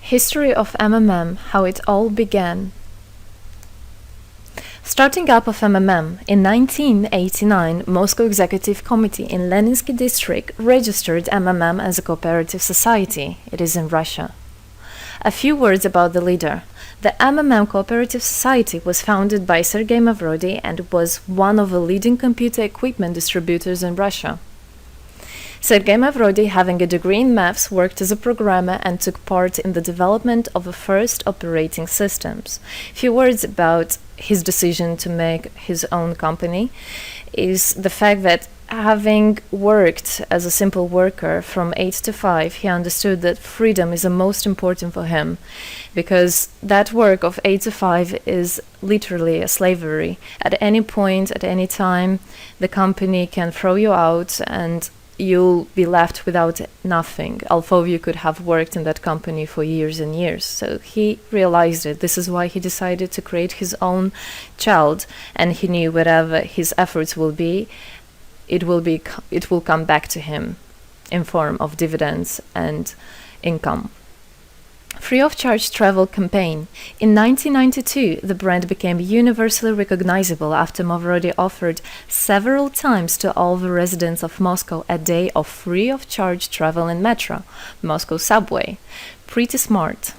History of MMM, how it all began. Starting up of MMM, in 1989, Moscow Executive Committee in Leninsky District registered MMM as a cooperative society. It is in Russia. A few words about the leader. The MMM Cooperative Society was founded by Sergei Mavrodi and was one of the leading computer equipment distributors in Russia. Sergei Mavrodi, having a degree in maths, worked as a programmer and took part in the development of the first operating systems. Few words about his decision to make his own company is the fact that having worked as a simple worker from 8 to 5, he understood that freedom is the most important for him, because that work of 8 to 5 is literally a slavery. At any point, at any time, the company can throw you out and you'll be left without nothing, although you could have worked in that company for years and years. So he realized it. This is why he decided to create his own child, and he knew whatever his efforts will be, it will come back to him in form of dividends and income. Free of charge travel campaign. In 1992, the brand became universally recognizable after Mavrodi offered several times to all the residents of Moscow a day of free of charge travel in metro, Moscow subway. Pretty smart.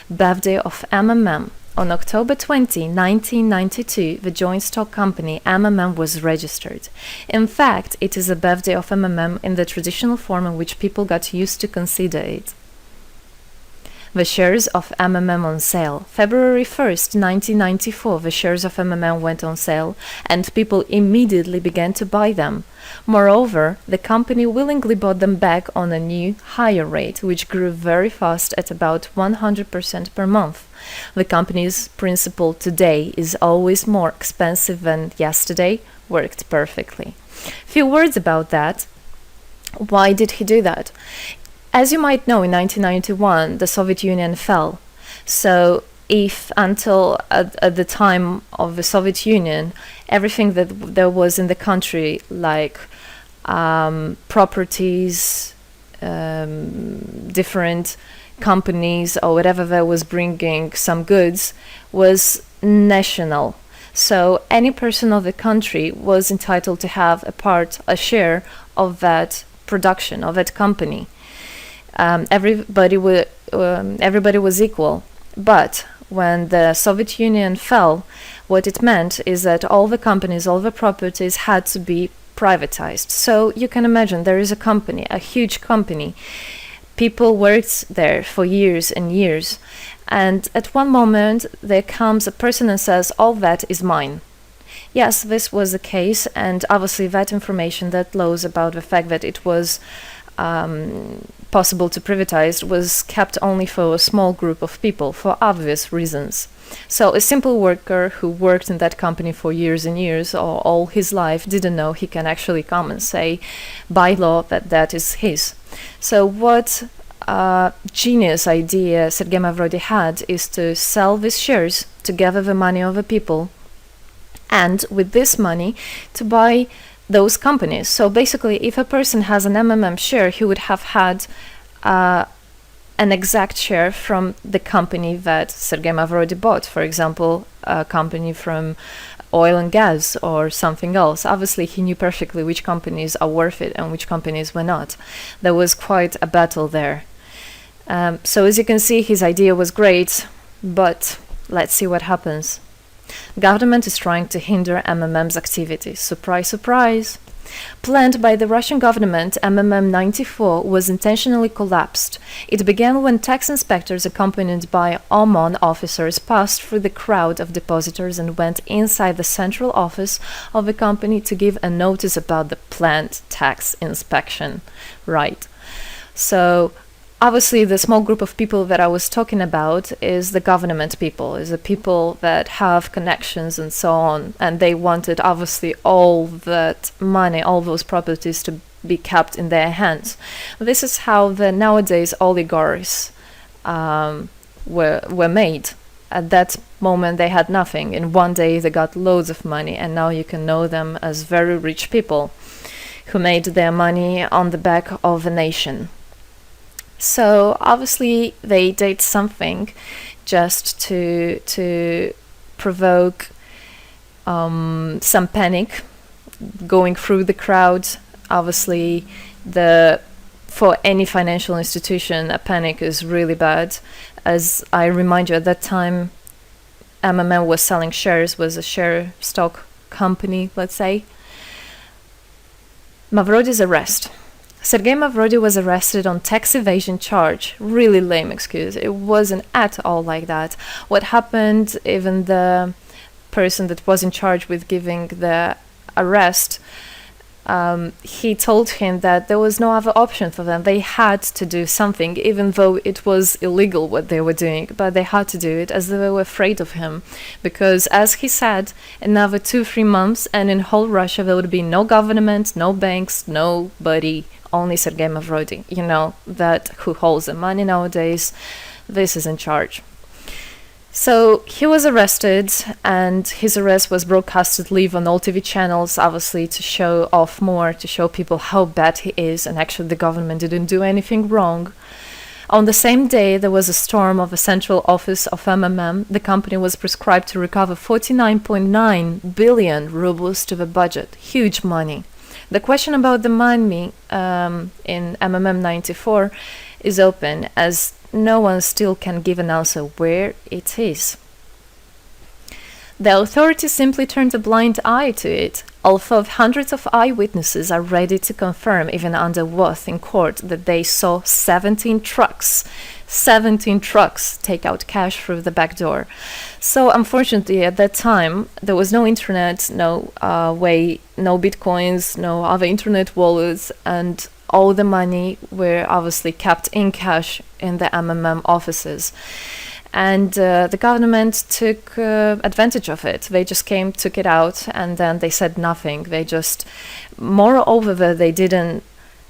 Birthday of MMM. On October 20, 1992, the joint stock company MMM was registered. In fact, it is a birthday of MMM in the traditional form in which people got used to consider it. The shares of MMM on sale. February 1st, 1994, the shares of MMM went on sale, and people immediately began to buy them. Moreover, the company willingly bought them back on a new, higher rate, which grew very fast at about 100% per month. The company's principle today is always more expensive than yesterday worked perfectly. Few words about that. Why did he do that? As you might know, in 1991, the Soviet Union fell. So if until at the time of the Soviet Union, everything that there was in the country, like properties, different companies, or whatever that was bringing some goods, was national. So any person of the country was entitled to have a share of that production, of that company. Everybody was equal. But when the Soviet Union fell, what it meant is that all the companies, all the properties had to be privatized. So you can imagine there is a company, a huge company. People worked there for years and years. And at one moment, there comes a person and says, all that is mine. Yes, this was the case. And obviously that information, that laws about the fact that it was possible to privatize was kept only for a small group of people for obvious reasons. So a simple worker who worked in that company for years and years or all his life didn't know he can actually come and say by law that that is his. So what genius idea Sergei Mavrodi had is to sell these shares to gather the money of the people, and with this money to buy those companies. So basically, if a person has an MMM share, he would have had an exact share from the company that Sergei Mavrodi bought. For example, a company from oil and gas or something else. Obviously, he knew perfectly which companies are worth it and which companies were not. There was quite a battle there. So as you can see, his idea was great, but let's see what happens. Government is trying to hinder MMM's activities. Surprise, surprise! Planned by the Russian government, MMM 94 was intentionally collapsed. It began when tax inspectors accompanied by OMON officers passed through the crowd of depositors and went inside the central office of the company to give a notice about the planned tax inspection. Right. So obviously, the small group of people that I was talking about is the government people, is the people that have connections and so on. And they wanted, obviously, all that money, all those properties to be kept in their hands. This is how the nowadays oligarchs were made. At that moment, they had nothing. In one day, they got loads of money. And now you can know them as very rich people who made their money on the back of a nation. So obviously they did something just to provoke some panic going through the crowd. Obviously, for any financial institution, a panic is really bad. As I remind you, at that time, MMM was selling shares, was a share stock company, let's say. Mavrody's arrest. Sergei Mavrody was arrested on tax evasion charge. Really lame excuse. It wasn't at all like that. What happened, even the person that was in charge with giving the arrest, he told him that there was no other option for them. They had to do something, even though it was illegal what they were doing, but they had to do it as they were afraid of him. Because, as he said, another 2-3 months, and in whole Russia there would be no government, no banks, nobody, only Sergei Mavrody, that who holds the money nowadays. This is in charge. So he was arrested, and his arrest was broadcasted live on all TV channels, obviously to show off more, to show people how bad he is, and actually the government didn't do anything wrong. On the same day, there was a storm of the central office of MMM. The company was prescribed to recover 49.9 billion rubles to the budget. Huge money. The question about the money in MMM 94 is open, as no one still can give an answer where it is. The authorities simply turned a blind eye to it, although hundreds of eyewitnesses are ready to confirm, even under oath in court, that they saw 17 trucks take out cash through the back door. So unfortunately, at that time, there was no internet, no bitcoins, no other internet wallets, and all the money were obviously kept in cash in the MMM offices. And the government took advantage of it. They just came, took it out, and then they said nothing. Moreover, they didn't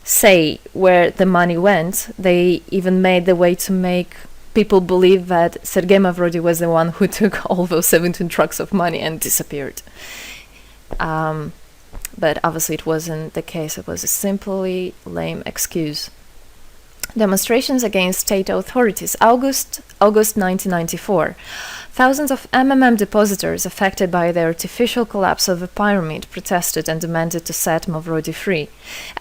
say where the money went. They even made the way to make people believe that Sergei Mavrody was the one who took all those 17 trucks of money and disappeared. But obviously it wasn't the case. It was a simply lame excuse. Demonstrations against state authorities. August 1994. Thousands of MMM depositors affected by the artificial collapse of the pyramid protested and demanded to set Mavrody free.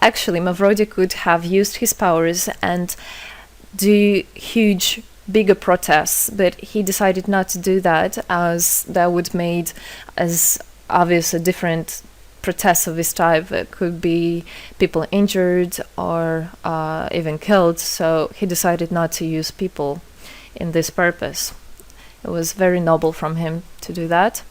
Actually, Mavrody could have used his powers and do bigger protests, but he decided not to do that, as that would made as obvious a different protests of this type. Could be people injured or even killed, so he decided not to use people in this purpose. It was very noble from him to do that.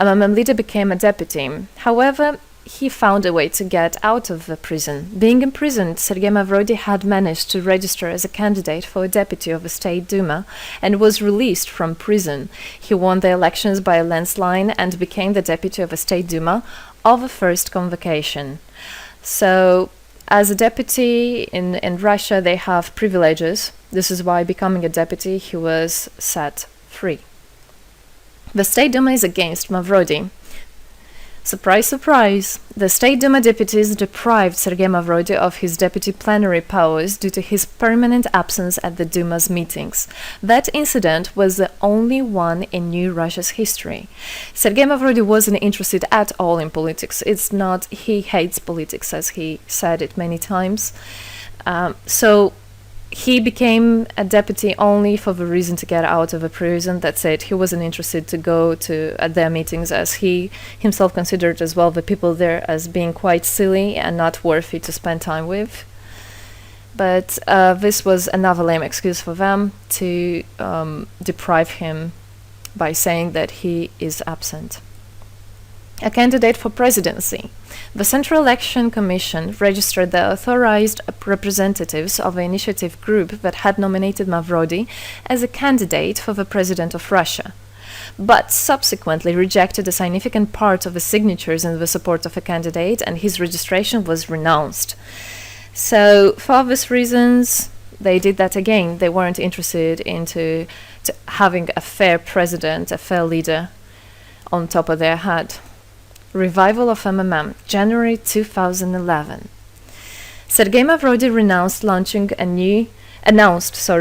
MMM leader became a deputy. However, he found a way to get out of the prison. Being imprisoned, Sergei Mavrody had managed to register as a candidate for a deputy of the State Duma and was released from prison. He won the elections by a landslide and became the deputy of the State Duma of the first convocation. So, as a deputy in Russia, they have privileges. This is why, becoming a deputy, he was set free. The State Duma is against Mavrody. Surprise, surprise! The State Duma deputies deprived Sergei Mavrody of his deputy plenary powers due to his permanent absence at the Duma's meetings. That incident was the only one in New Russia's history. Sergei Mavrody wasn't interested at all in politics. It's not, he hates politics, as he said it many times. So he became a deputy only for the reason to get out of a prison. That's it. He wasn't interested to go to their meetings, as he himself considered as well the people there as being quite silly and not worthy to spend time with. But this was another lame excuse for them to deprive him by saying that he is absent. A candidate for presidency. The Central Election Commission registered the authorized representatives of the initiative group that had nominated Mavrody as a candidate for the president of Russia, but subsequently rejected a significant part of the signatures in the support of a candidate, and his registration was renounced. So, for obvious reasons, they did that again. They weren't interested into having a fair president, a fair leader on top of their head. Revival of MMM, January 2011. Sergei Mavrody renounced launching a new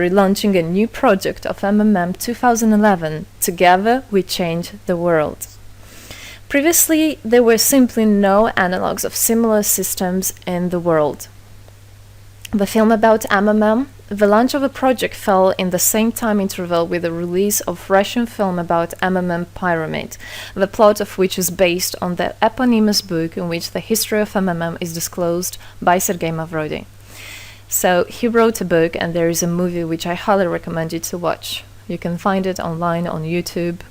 launching a new project of MMM 2011. Together we change the world. Previously, there were simply no analogues of similar systems in the world. The film about MMM, the launch of the project fell in the same time interval with the release of Russian film about MMM Pyramid, the plot of which is based on the eponymous book in which the history of MMM is disclosed by Sergei Mavrodi. So he wrote a book, and there is a movie which I highly recommend you to watch. You can find it online on YouTube.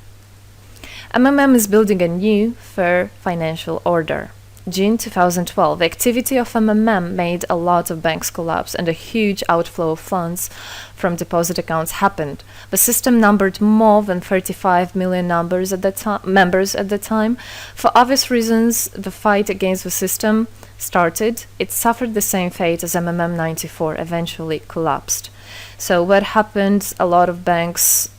MMM is building a new, fair financial order. June 2012, the activity of MMM made a lot of banks collapse and a huge outflow of funds from deposit accounts happened. The system numbered more than 35 million members at the time. For obvious reasons, the fight against the system started. It suffered the same fate as MMM 94, eventually collapsed. So what happened? A lot of banks,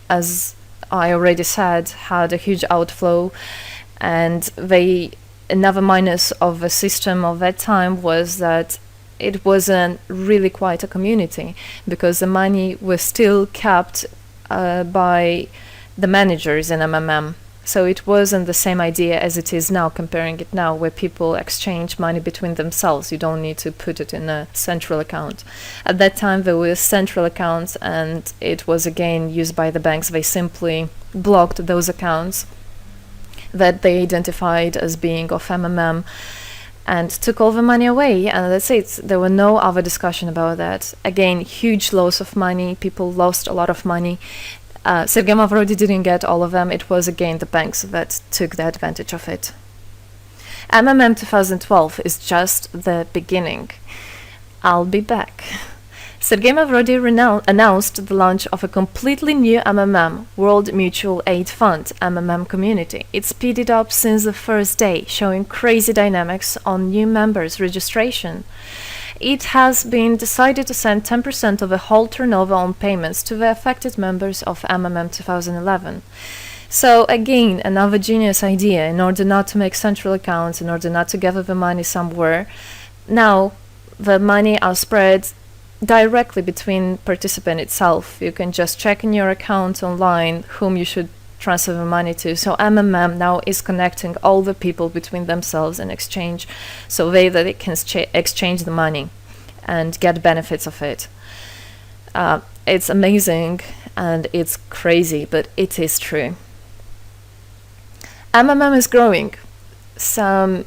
as I already said, had a huge outflow, and another minus of the system of that time was that it wasn't really quite a community, because the money was still kept by the managers in MMM. So it wasn't the same idea as it is now, comparing it now, where people exchange money between themselves. You don't need to put it in a central account. At that time, there were central accounts, and it was again used by the banks. They simply blocked those accounts that they identified as being of MMM and took all the money away, and that's it. There were no other discussion about that. Again, huge loss of money. People lost a lot of money. Sergei Mavrodi didn't get all of them. It was again the banks that took the advantage of it. MMM 2012 is just the beginning. I'll be back. Sergei Mavrodi announced the launch of a completely new MMM, World Mutual Aid Fund, MMM community. It speeded up since the first day, showing crazy dynamics on new members' registration. It has been decided to send 10% of the whole turnover on payments to the affected members of MMM 2011. So again, another genius idea. In order not to make central accounts, in order not to gather the money somewhere, now the money are spread directly between participant itself. You can just check in your account online whom you should transfer the money to. So MMM now is connecting all the people between themselves and exchange, so that they can exchange the money and get benefits of it. It's amazing and it's crazy, but it is true. MMM is growing. Some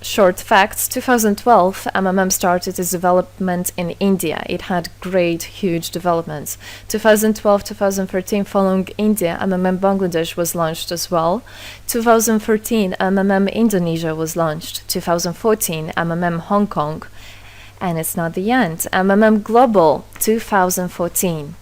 short facts. 2012, MMM started its development in India. It had great, huge developments. 2012-2013, following India, MMM Bangladesh was launched as well. 2013, MMM Indonesia was launched. 2014, MMM Hong Kong. And it's not the end. MMM Global, 2014.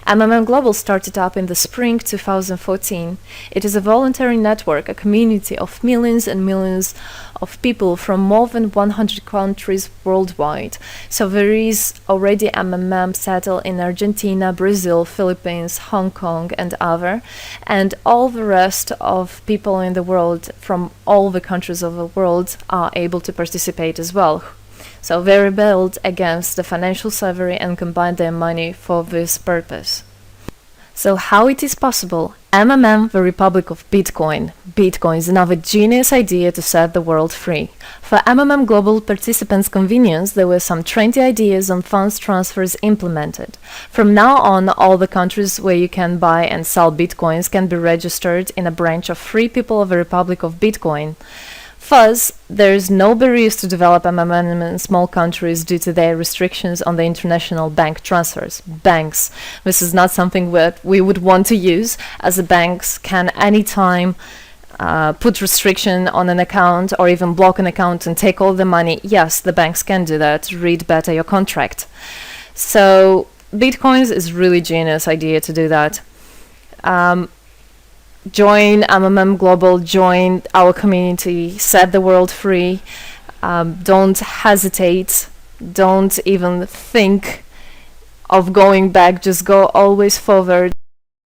MMM Global started up in the spring 2014. It is a voluntary network, a community of millions and millions of people from more than 100 countries worldwide. So there is already MMM settled in Argentina, Brazil, Philippines, Hong Kong, and other. And all the rest of people in the world from all the countries of the world are able to participate as well. So they rebelled against the financial slavery and combined their money for this purpose. So how it is possible? MMM, the Republic of Bitcoin. Bitcoin is another genius idea to set the world free. For MMM Global participants' convenience, there were some trendy ideas on funds transfers implemented. From now on, all the countries where you can buy and sell Bitcoins can be registered in a branch of Free People of the Republic of Bitcoin. Thus, there is no barriers to develop MMM in small countries due to their restrictions on the international bank transfers. Banks. This is not something that we would want to use, as the banks can anytime put restriction on an account or even block an account and take all the money. Yes, the banks can do that. Read better your contract. So, Bitcoins is really genius idea to do that. Join MMM Global, join our community, set the world free. Don't hesitate, don't even think of going back, just go always forward.